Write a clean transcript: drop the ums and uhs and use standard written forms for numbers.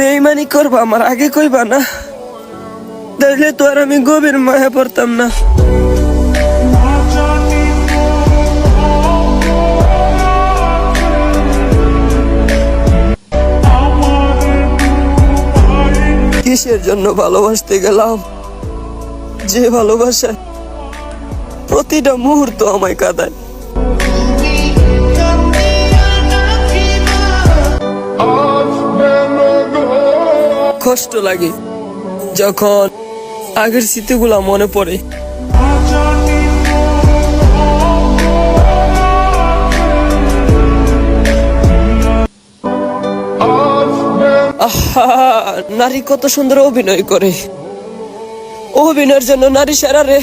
বেইমানি করবা আমার আগে কইবা না, তাইলে তো আর আমি গভীর মায়া পড়তাম না। কিসের জন্য ভালোবাসতে গেলাম, যে ভালোবাসা প্রতিটা মুহূর্ত আমায় কাঁদায়। কষ্ট লাগে যখন আগের স্মৃতিগুলা মনে পড়ে। আহা, নারী কত সুন্দর অভিনয় করে, অভিনয়ের জন্য নারী সেরা রে।